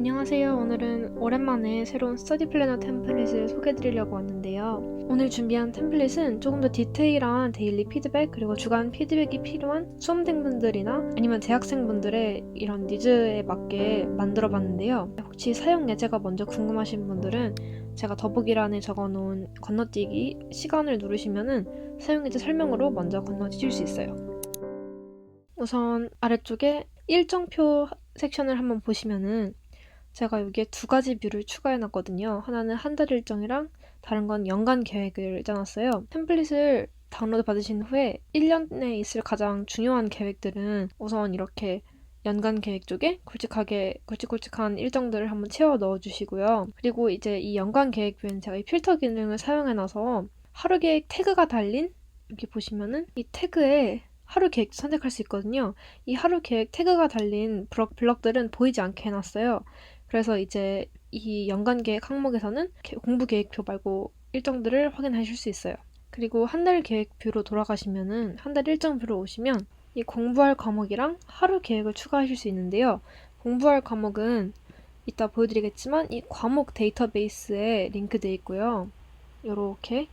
안녕하세요. 오늘은 오랜만에 새로운 스터디 플래너 템플릿을 소개해드리려고 왔는데요. 오늘 준비한 템플릿은 조금 더 디테일한 데일리 피드백 그리고 주간 피드백이 필요한 수험생분들이나 아니면 대학생분들의 이런 니즈에 맞게 만들어봤는데요. 혹시 사용 예제가 먼저 궁금하신 분들은 제가 더보기란에 적어놓은 건너뛰기 시간을 누르시면은 사용 예제 설명으로 먼저 건너뛰실 수 있어요. 우선 아래쪽에 일정표 섹션을 한번 보시면은 제가 여기에 두 가지 뷰를 추가해놨거든요. 하나는 한 달 일정이랑 다른 건 연간 계획을 짜놨어요. 템플릿을 다운로드 받으신 후에 1년에 있을 가장 중요한 계획들은 우선 이렇게 연간 계획 쪽에 굵직굵직한 일정들을 한번 채워 넣어주시고요. 그리고 이제 이 연간 계획 뷰에는 제가 이 필터 기능을 사용해놔서 하루 계획 태그가 달린 여기 보시면은 이 태그에 하루 계획 선택할 수 있거든요. 이 하루 계획 태그가 달린 블럭들은 보이지 않게 해놨어요. 그래서 이제 이 연간 계획 항목에서는 공부 계획표 말고 일정들을 확인하실 수 있어요. 그리고 한 달 계획 뷰로 돌아가시면은 한 달 일정 뷰로 오시면 이 공부할 과목이랑 하루 계획을 추가하실 수 있는데요. 공부할 과목은 이따 보여드리겠지만 이 과목 데이터베이스에 링크되어 있고요. 이렇게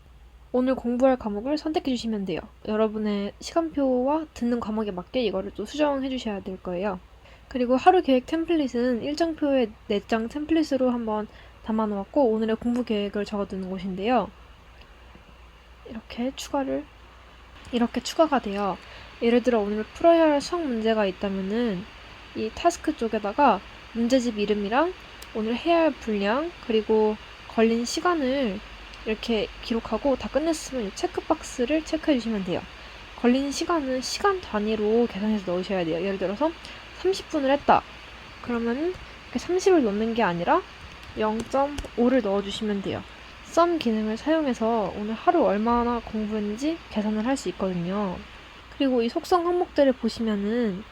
오늘 공부할 과목을 선택해 주시면 돼요. 여러분의 시간표와 듣는 과목에 맞게 이거를 또 수정해 주셔야 될 거예요. 그리고 하루 계획 템플릿은 일정표의 4장 템플릿으로 한번 담아놓았고 오늘의 공부 계획을 적어두는 곳인데요. 이렇게 추가가 돼요. 예를 들어 오늘 풀어야 할 수학 문제가 있다면은 이 타스크 쪽에다가 문제집 이름이랑 오늘 해야 할 분량 그리고 걸린 시간을 이렇게 기록하고 다 끝냈으면 이 체크박스를 체크해 주시면 돼요. 걸린 시간은 시간 단위로 계산해서 넣으셔야 돼요. 예를 들어서 30분을 했다. 그러면 이렇게 30을 넣는 게 아니라 0.5를 넣어주시면 돼요. 썸 기능을 사용해서 오늘 하루 얼마나 공부했는지 계산을 할 수 있거든요. 그리고 이 속성 항목들을 보시면은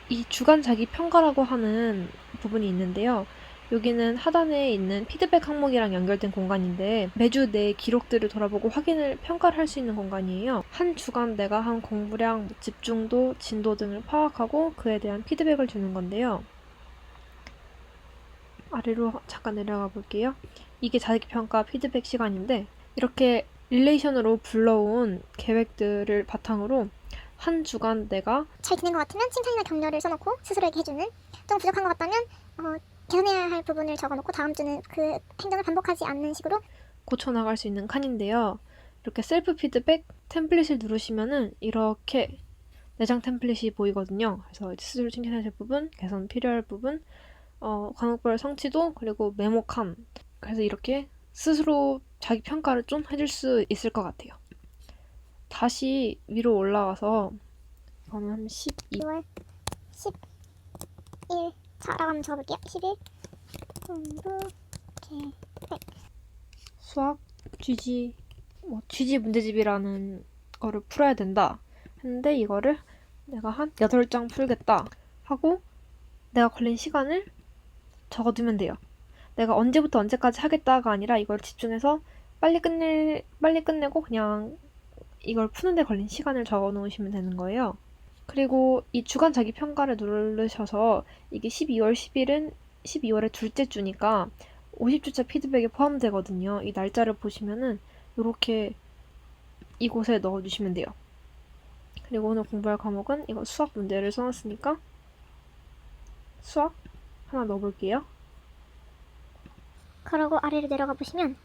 이 주간 자기 평가라고 하는 부분이 있는데요. 여기는 하단에 있는 피드백 항목이랑 연결된 공간인데 매주 내 기록들을 돌아보고 평가를 할 수 있는 공간이에요. 한 주간 내가 한 공부량, 집중도, 진도 등을 파악하고 그에 대한 피드백을 주는 건데요. 아래로 잠깐 내려가 볼게요. 이게 자기평가 피드백 시간인데 이렇게 릴레이션으로 불러온 계획들을 바탕으로 한 주간 내가 잘 지낸 것 같으면 칭찬이나 격려를 써놓고 스스로에게 해주는, 좀 부족한 것 같다면 개선해야 할 부분을 적어놓고 다음 주는 그 행동을 반복하지 않는 식으로 고쳐나갈 수 있는 칸인데요. 이렇게 셀프 피드백 템플릿을 누르시면은 이렇게 4장 템플릿이 보이거든요. 그래서 스스로 칭찬해야 될 부분, 개선 필요할 부분, 과목별 성취도, 그리고 메모 칸. 그래서 이렇게 스스로 자기 평가를 좀 해줄 수 있을 것 같아요. 다시 위로 올라가서 이거는 한 12, 2월 11 자라고 한번 적어볼게요. 11 공부 계획 수학 쥐지 문제집이라는 거를 풀어야 된다 했는데 이거를 내가 한 8장 풀겠다 하고 내가 걸린 시간을 적어두면 돼요. 내가 언제부터 언제까지 하겠다가 아니라 이걸 집중해서 빨리 끝내고 그냥 이걸 푸는데 걸린 시간을 적어 놓으시면 되는 거예요. 그리고 이 주간 자기 평가를 누르셔서 이게 12월 10일은 12월의 둘째 주니까 50주차 피드백에 포함되거든요. 이 날짜를 보시면은 이렇게 이곳에 넣어주시면 돼요. 그리고 오늘 공부할 과목은 이거 수학 문제를 써놨으니까 수학 하나 넣어볼게요. 그러고 아래로 내려가 보시면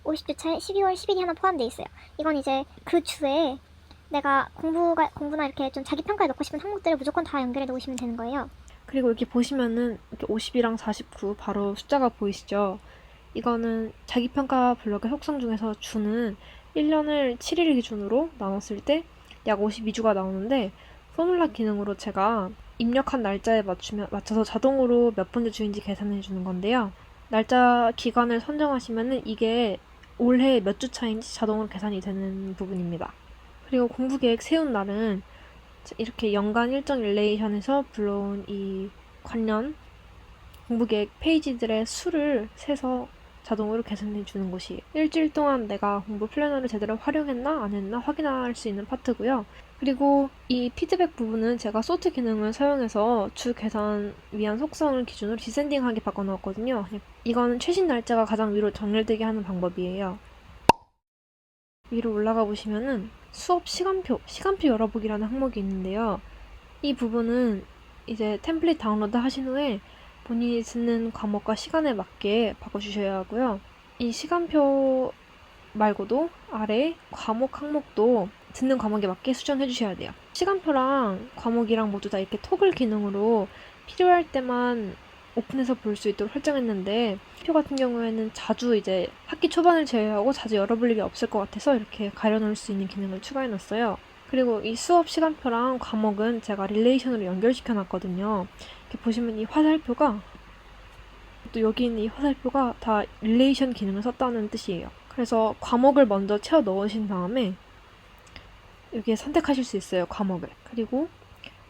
50주차에 12월 10일이 하나 포함되어 있어요. 이건 이제 그 주에 내가 공부나 이렇게 좀 자기 평가에 넣고 싶은 항목들을 무조건 다 연결해 놓으시면 되는 거예요. 그리고 여기 보시면은 이렇게 50이랑 49 바로 숫자가 보이시죠? 이거는 자기평가 블럭의 속성 중에서 주는 1년을 7일 기준으로 나눴을 때 약 52주가 나오는데 포뮬라 기능으로 제가 입력한 날짜에 맞춰서 자동으로 몇 번째 주인지 계산해 주는 건데요. 날짜 기간을 선정하시면은 이게 올해 몇 주 차인지 자동으로 계산이 되는 부분입니다. 그리고 공부 계획 세운 날은 이렇게 연간 일정 릴레이션에서 불러온 이 관련 공부 계획 페이지들의 수를 세서 자동으로 계산해 주는 곳이에요. 일주일 동안 내가 공부 플래너를 제대로 활용했나 안 했나 확인할 수 있는 파트고요. 그리고 이 피드백 부분은 제가 소트 기능을 사용해서 주 계산 위한 속성을 기준으로 디센딩하게 바꿔놓았거든요. 이건 최신 날짜가 가장 위로 정렬되게 하는 방법이에요. 위로 올라가 보시면은 수업 시간표 열어보기라는 항목이 있는데요. 이 부분은 이제 템플릿 다운로드 하신 후에 본인이 듣는 과목과 시간에 맞게 바꿔주셔야 하고요. 이 시간표 말고도 아래 과목 항목도 듣는 과목에 맞게 수정해 주셔야 돼요. 시간표랑 과목이랑 모두 다 이렇게 토글 기능으로 필요할 때만 오픈해서 볼 수 있도록 설정했는데 표 같은 경우에는 자주 이제 학기 초반을 제외하고 자주 열어볼 일이 없을 것 같아서 이렇게 가려놓을 수 있는 기능을 추가해 놨어요. 그리고 이 수업 시간표랑 과목은 제가 릴레이션으로 연결시켜 놨거든요. 이렇게 보시면 이 화살표가 또 여기 있는 이 화살표가 다 릴레이션 기능을 썼다는 뜻이에요. 그래서 과목을 먼저 채워 넣으신 다음에 여기에 선택하실 수 있어요. 과목을. 그리고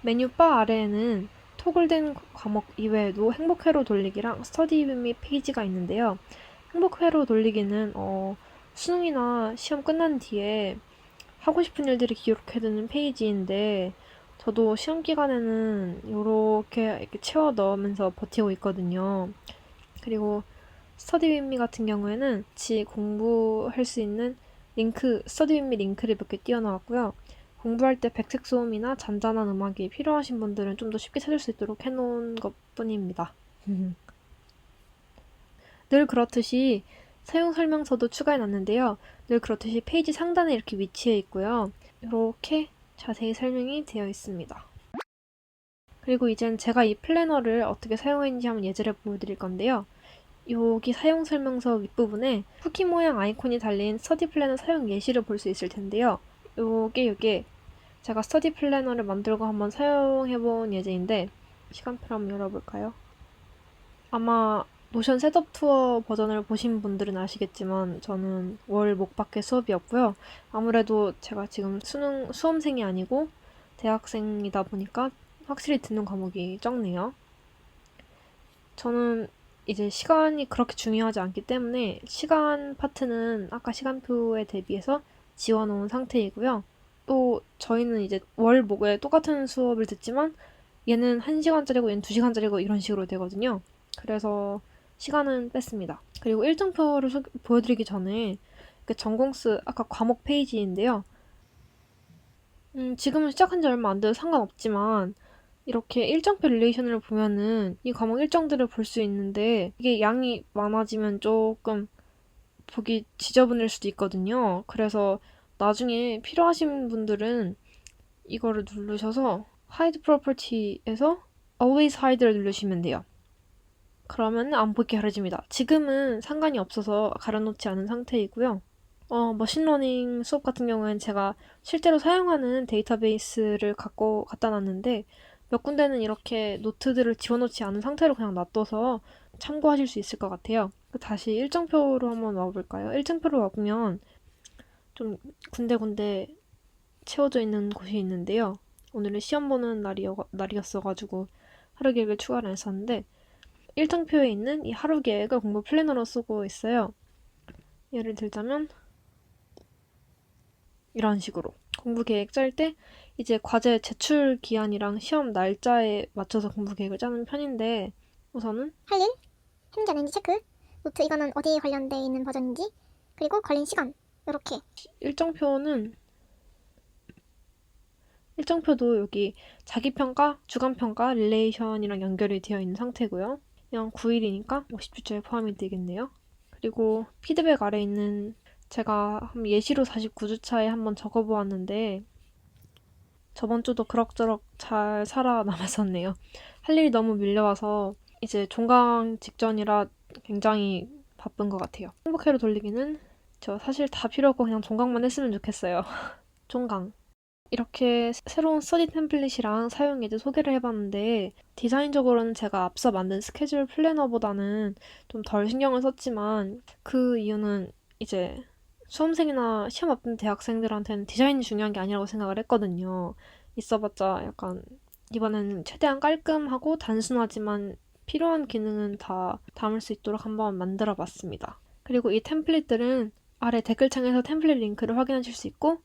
메뉴바 아래에는 토글된 과목 이외에도 행복회로 돌리기랑 스터디 및 페이지가 있는데요. 행복회로 돌리기는 수능이나 시험 끝난 뒤에 하고 싶은 일들을 기록해두는 페이지인데 저도 시험 기간에는 이렇게 채워 넣으면서 버티고 있거든요. 그리고 스터디 윗미 같은 경우에는 같이 공부할 수 있는 링크, 스터디 윗미 링크를 몇 개 띄워놓았고요. 공부할 때 백색 소음이나 잔잔한 음악이 필요하신 분들은 좀 더 쉽게 찾을 수 있도록 해놓은 것 뿐입니다. 늘 그렇듯이 사용 설명서도 추가해놨는데요. 늘 그렇듯이 페이지 상단에 이렇게 위치해 있고요. 이렇게 자세히 설명이 되어 있습니다. 그리고 이젠 제가 이 플래너를 어떻게 사용했는지 한번 예제를 보여드릴 건데요. 여기 사용 설명서 윗부분에 쿠키 모양 아이콘이 달린 스터디 플래너 사용 예시를 볼 수 있을 텐데요. 요게 제가 스터디 플래너를 만들고 한번 사용해본 예제인데 시간표를 한번 열어볼까요? 아마 노션 셋업 투어 버전을 보신 분들은 아시겠지만 저는 월 목밖에 수업이었고요. 아무래도 제가 지금 수험생이 아니고 대학생이다 보니까 확실히 듣는 과목이 적네요. 저는 이제 시간이 그렇게 중요하지 않기 때문에 시간 파트는 아까 시간표에 대비해서 지워놓은 상태이고요. 또 저희는 이제 월 목에 똑같은 수업을 듣지만 얘는 1시간짜리고 얘는 2시간짜리고 이런 식으로 되거든요. 그래서 시간은 뺐습니다. 그리고 일정표를 보여드리기 전에 전공스 아까 과목 페이지인데요. 지금은 시작한 지 얼마 안 돼서 상관없지만 이렇게 일정표 릴레이션을 보면은 이 과목 일정들을 볼 수 있는데 이게 양이 많아지면 조금 보기 지저분할 수도 있거든요. 그래서 나중에 필요하신 분들은 이거를 누르셔서 Hide Property에서 Always Hide를 누르시면 돼요. 그러면 안 보이게 가려집니다. 지금은 상관이 없어서 가려놓지 않은 상태이고요. 머신러닝 수업 같은 경우에는 제가 실제로 사용하는 데이터베이스를 갖다 놨는데 몇 군데는 이렇게 노트들을 지워놓지 않은 상태로 그냥 놔둬서 참고하실 수 있을 것 같아요. 다시 일정표로 한번 와볼까요? 일정표로 와보면 좀 군데군데 채워져 있는 곳이 있는데요. 오늘은 시험 보는 날이었어가지고 하루 계획을 추가를 했었는데 일정표에 있는 이 하루 계획을 공부 플래너로 쓰고 있어요. 예를 들자면 이런 식으로 공부 계획 짤 때 이제 과제 제출 기한이랑 시험 날짜에 맞춰서 공부 계획을 짜는 편인데 우선은 할 일, 했는지 안 했는지 체크, 노트 이거는 어디에 관련돼 있는 버전인지, 그리고 걸린 시간 이렇게. 일정표도 여기 자기평가, 주간평가, 릴레이션이랑 연결이 되어 있는 상태고요. 그냥 9일이니까 50주차에 포함이 되겠네요. 그리고 피드백 아래 있는 제가 예시로 49주차에 한번 적어보았는데 저번 주도 그럭저럭 잘 살아남았었네요. 할 일이 너무 밀려와서 이제 종강 직전이라 굉장히 바쁜 것 같아요. 행복회로 돌리기는 저 사실 다 필요 없고 그냥 종강만 했으면 좋겠어요. 종강. 이렇게 새로운 스터디 템플릿이랑 사용 예제 소개를 해봤는데 디자인적으로는 제가 앞서 만든 스케줄 플래너보다는 좀 덜 신경을 썼지만 그 이유는 이제 수험생이나 시험 앞둔 대학생들한테는 디자인이 중요한 게 아니라고 생각을 했거든요. 있어봤자 약간 이번에는 최대한 깔끔하고 단순하지만 필요한 기능은 다 담을 수 있도록 한번 만들어 봤습니다. 그리고 이 템플릿들은 아래 댓글창에서 템플릿 링크를 확인하실 수 있고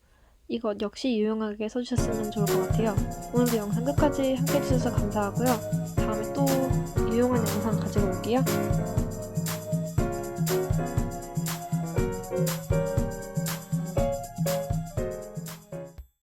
이것 역시 유용하게 써주셨으면 좋을 것 같아요. 오늘도 영상 끝까지 함께 해주셔서 감사하고요. 다음에 또 유용한 영상 가지고 올게요.